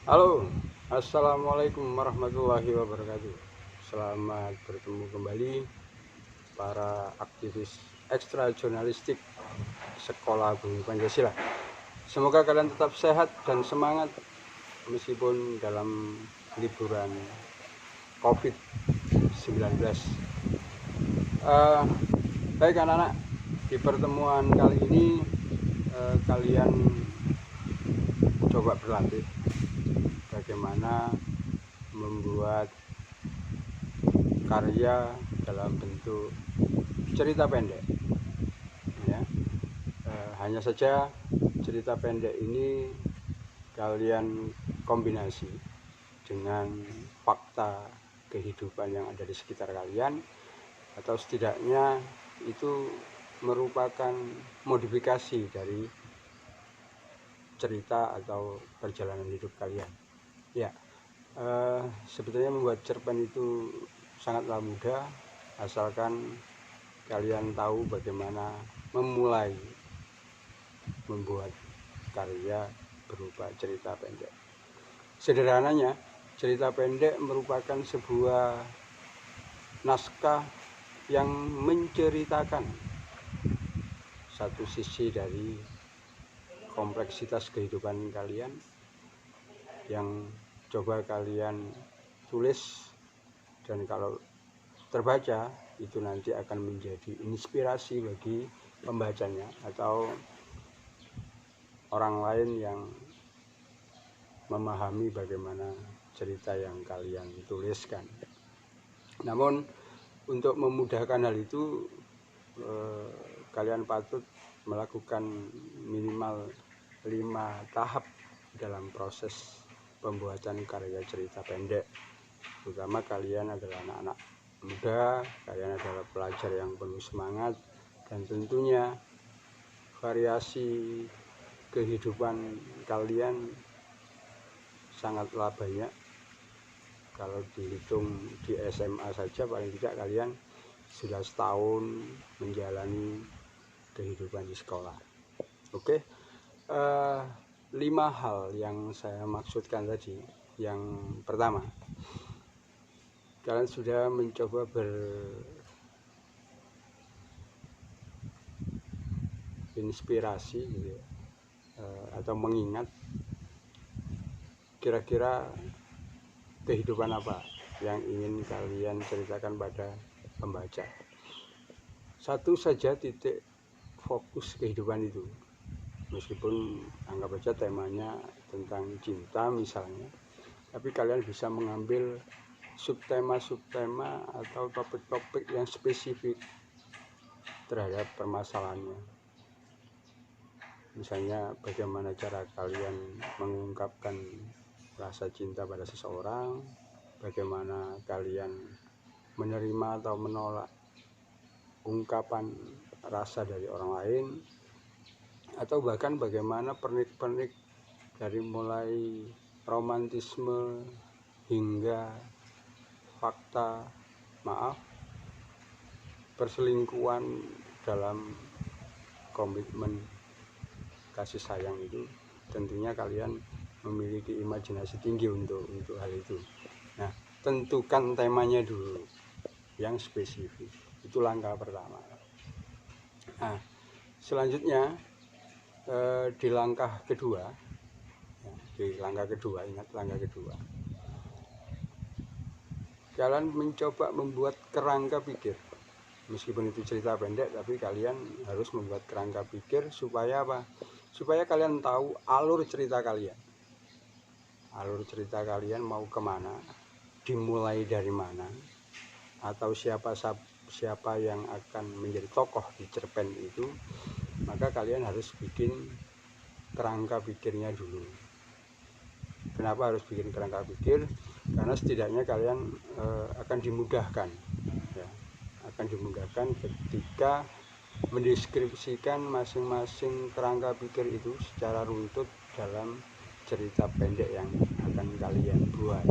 Halo, assalamualaikum warahmatullahi wabarakatuh. Selamat bertemu kembali para aktivis ekstra jurnalistik Sekolah Bumi Pancasila. Semoga kalian tetap sehat dan semangat meskipun dalam liburan COVID-19. Baik anak-anak, di pertemuan kali ini kalian coba berlatih bagaimana membuat karya dalam bentuk cerita pendek ya. Hanya saja cerita pendek ini kalian kombinasi dengan fakta kehidupan yang ada di sekitar kalian, atau setidaknya itu merupakan modifikasi dari cerita atau perjalanan hidup kalian ya. Sebetulnya membuat cerpen itu sangatlah mudah, asalkan kalian tahu bagaimana memulai membuat karya berupa cerita pendek. Sederhananya, cerita pendek merupakan sebuah naskah yang menceritakan satu sisi dari kompleksitas kehidupan kalian yang coba kalian tulis, dan kalau terbaca itu nanti akan menjadi inspirasi bagi pembacanya atau orang lain yang memahami bagaimana cerita yang kalian tuliskan. Namun untuk memudahkan hal itu, kalian patut melakukan minimal 5 tahap dalam proses pembuatan karya cerita pendek. Terutama kalian adalah anak-anak muda, kalian adalah pelajar yang penuh semangat, dan tentunya variasi kehidupan kalian sangatlah banyak. Kalau dihitung di SMA saja paling tidak kalian sudah setahun menjalani kehidupan di sekolah. Oke, 5 hal yang saya maksudkan tadi. Yang pertama, kalian sudah mencoba berinspirasi gitu ya, atau mengingat kira-kira kehidupan apa yang ingin kalian ceritakan pada pembaca. Satu saja titik fokus kehidupan itu, meskipun anggap saja temanya tentang cinta misalnya, tapi kalian bisa mengambil subtema atau topik-topik yang spesifik terhadap permasalahannya. Misalnya bagaimana cara kalian mengungkapkan rasa cinta pada seseorang, bagaimana kalian menerima atau menolak ungkapan rasa dari orang lain, atau bahkan bagaimana pernik-pernik dari mulai romantisme hingga fakta perselingkuhan dalam komitmen kasih sayang itu. Tentunya kalian memiliki imajinasi tinggi untuk hal itu. Nah, tentukan temanya dulu yang spesifik, itu langkah pertama. Nah, selanjutnya di langkah kedua, ingat langkah kedua, kalian mencoba membuat kerangka pikir. Meskipun itu cerita pendek, tapi kalian harus membuat kerangka pikir supaya apa? Supaya kalian tahu alur cerita kalian. Alur cerita kalian mau kemana, dimulai dari mana, atau siapa yang akan menjadi tokoh di cerpen itu. Maka kalian harus bikin kerangka pikirnya dulu. Kenapa harus bikin kerangka pikir? Karena setidaknya kalian akan dimudahkan ya, akan dimudahkan ketika mendeskripsikan masing-masing kerangka pikir itu secara runtut dalam cerita pendek yang akan kalian buat.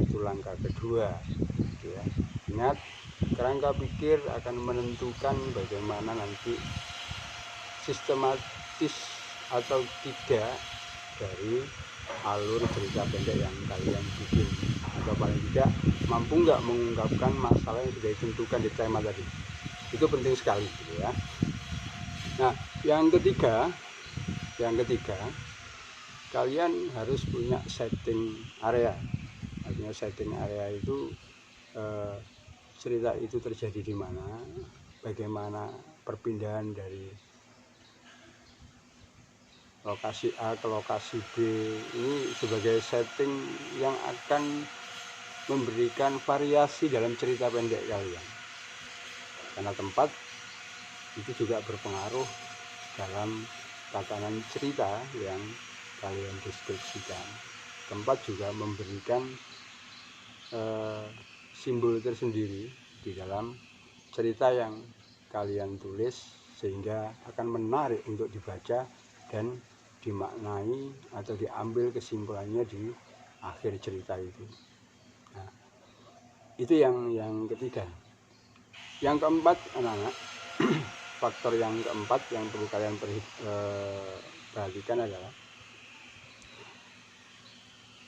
Itu langkah kedua ya. Ingat, kerangka pikir akan menentukan bagaimana nanti sistematis atau tidak dari alur cerita pendek yang kalian bikin, atau paling tidak mampu nggak mengungkapkan masalah yang sudah ditentukan di tema tadi. Itu penting sekali gitu ya. Nah, yang ketiga, kalian harus punya setting area. Artinya setting area itu cerita itu terjadi di mana, bagaimana perpindahan dari lokasi A ke lokasi B, ini sebagai setting yang akan memberikan variasi dalam cerita pendek kalian. Karena tempat itu juga berpengaruh dalam tatanan cerita yang kalian deskripsikan. Tempat juga memberikan simbol tersendiri di dalam cerita yang kalian tulis, sehingga akan menarik untuk dibaca dan dimaknai atau diambil kesimpulannya di akhir cerita itu. Nah, itu yang ketiga. Yang keempat, anak-anak, faktor yang keempat yang perlu kalian perhatikan adalah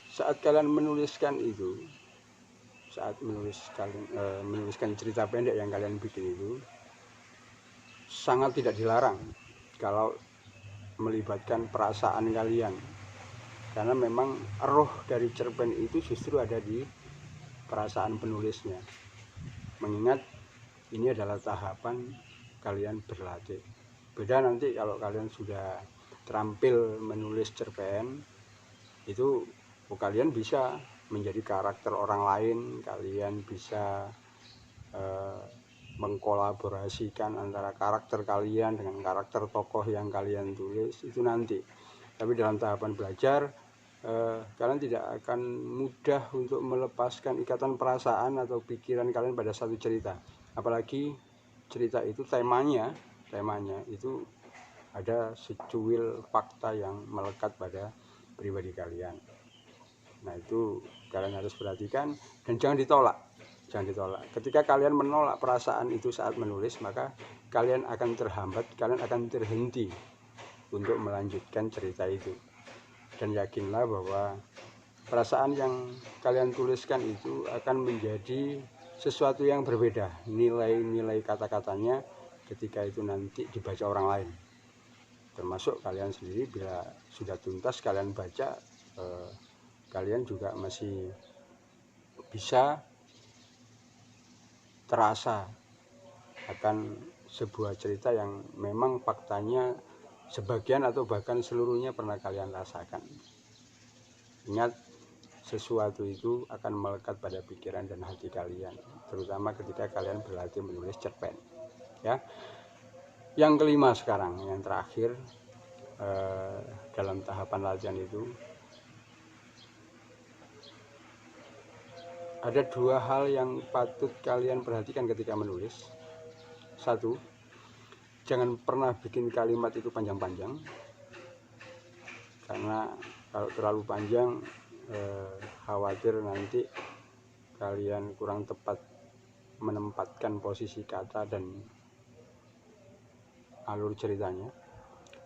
saat kalian menuliskan itu, saat menuliskan cerita pendek yang kalian bikin itu, sangat tidak dilarang kalau melibatkan perasaan kalian, karena memang roh dari cerpen itu justru ada di perasaan penulisnya. Mengingat ini adalah tahapan kalian berlatih. Beda nanti kalau kalian sudah terampil menulis cerpen itu, kalian bisa menjadi karakter orang lain, kalian bisa mengkolaborasikan antara karakter kalian dengan karakter tokoh yang kalian tulis itu nanti. Tapi dalam tahapan belajar, kalian tidak akan mudah untuk melepaskan ikatan perasaan atau pikiran kalian pada satu cerita. Apalagi cerita itu temanya itu ada secuil fakta yang melekat pada pribadi kalian. Nah, itu kalian harus perhatikan dan jangan ditolak. Ketika kalian menolak perasaan itu saat menulis, maka kalian akan terhambat, kalian akan terhenti untuk melanjutkan cerita itu. Dan yakinlah bahwa perasaan yang kalian tuliskan itu akan menjadi sesuatu yang berbeda, nilai-nilai kata-katanya ketika itu nanti dibaca orang lain. Termasuk kalian sendiri, bila sudah tuntas kalian baca, kalian juga masih bisa terasa akan sebuah cerita yang memang faktanya sebagian atau bahkan seluruhnya pernah kalian rasakan. Ingat, sesuatu itu akan melekat pada pikiran dan hati kalian, terutama ketika kalian berlatih menulis cerpen. Ya. Yang kelima sekarang, yang terakhir dalam tahapan latihan itu, ada dua hal yang patut kalian perhatikan ketika menulis. Satu, jangan pernah bikin kalimat itu panjang-panjang, karena kalau terlalu panjang khawatir nanti kalian kurang tepat menempatkan posisi kata dan alur ceritanya.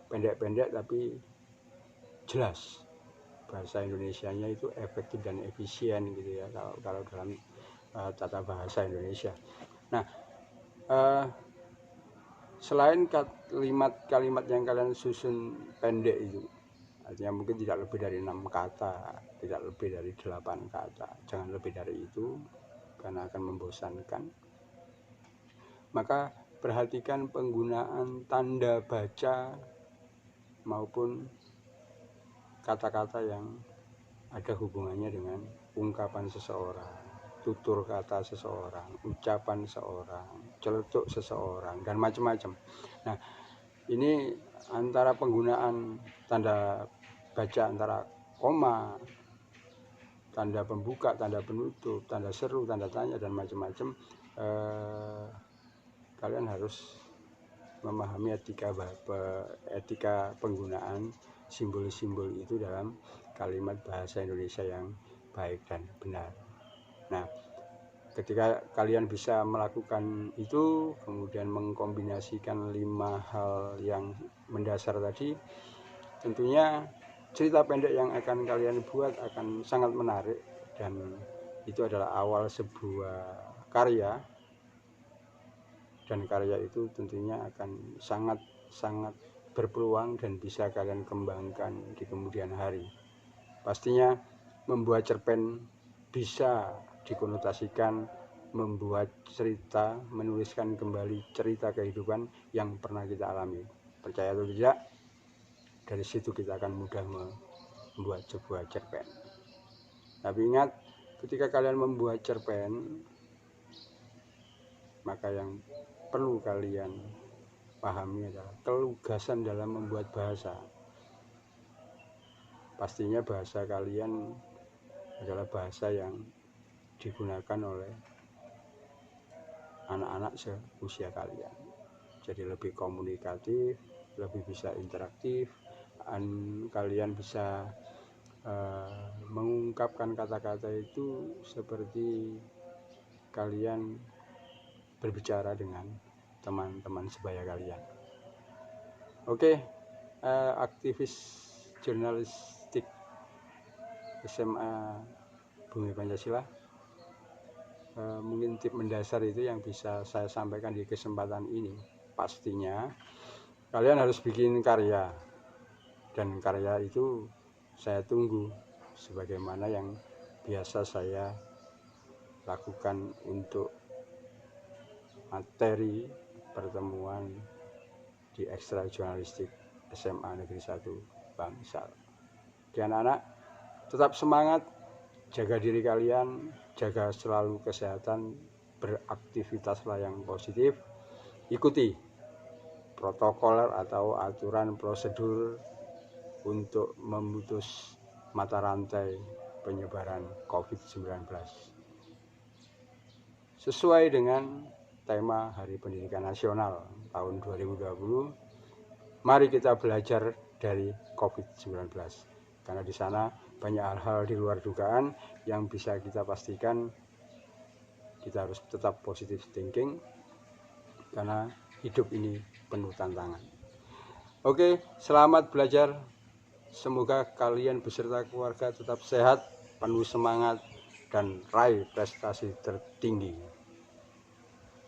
Pendek-pendek tapi jelas. Bahasa Indonesianya itu efektif dan efisien gitu ya, kalau dalam tata bahasa Indonesia. Nah, selain kalimat yang kalian susun pendek itu, artinya mungkin tidak lebih dari 6 kata, tidak lebih dari 8 kata, jangan lebih dari itu karena akan membosankan. Maka perhatikan penggunaan tanda baca maupun kata-kata yang ada hubungannya dengan ungkapan seseorang, tutur kata seseorang, ucapan seseorang, celetuk seseorang, dan macam-macam. Nah, ini antara penggunaan tanda baca antara koma, tanda pembuka, tanda penutup, tanda seru, tanda tanya, dan macam-macam, kalian harus memahami etika penggunaan simbol-simbol itu dalam kalimat bahasa Indonesia yang baik dan benar. Nah, ketika kalian bisa melakukan itu, kemudian mengkombinasikan 5 hal yang mendasar tadi, tentunya cerita pendek yang akan kalian buat akan sangat menarik, dan itu adalah awal sebuah karya, dan karya itu tentunya akan sangat berpeluang dan bisa kalian kembangkan di kemudian hari. Pastinya membuat cerpen bisa dikonotasikan membuat cerita, menuliskan kembali cerita kehidupan yang pernah kita alami. Percaya atau tidak, dari situ kita akan mudah membuat sebuah cerpen. Tapi ingat, ketika kalian membuat cerpen, maka yang perlu kalian pahami adalah kelugasan dalam membuat bahasa. Pastinya bahasa kalian adalah bahasa yang digunakan oleh anak-anak seusia kalian. Jadi lebih komunikatif, lebih bisa interaktif, dan kalian bisa mengungkapkan kata-kata itu seperti kalian berbicara dengan teman-teman sebaya kalian. Oke, aktivis jurnalistik SMA Bumi Pancasila, mungkin tip mendasar itu yang bisa saya sampaikan di kesempatan ini. Pastinya kalian harus bikin karya, dan karya itu saya tunggu sebagaimana yang biasa saya lakukan untuk materi pertemuan di ekstra jurnalistik SMA Negeri 1 Bangsal. Oke anak-anak, tetap semangat, jaga diri kalian, jaga selalu kesehatan, beraktivitaslah yang positif, ikuti protokol atau aturan prosedur untuk memutus mata rantai penyebaran COVID-19. Sesuai dengan tema Hari Pendidikan Nasional tahun 2020, mari kita belajar dari COVID-19. Karena di sana banyak hal-hal di luar dugaan yang bisa kita pastikan. Kita harus tetap positive thinking karena hidup ini penuh tantangan. Oke, selamat belajar. Semoga kalian beserta keluarga tetap sehat, penuh semangat, dan raih prestasi tertinggi.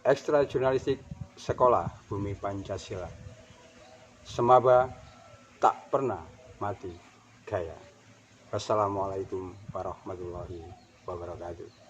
Ekstra jurnalistik Sekolah Bumi Pancasila. Semaba tak pernah mati gaya. Wassalamualaikum warahmatullahi wabarakatuh.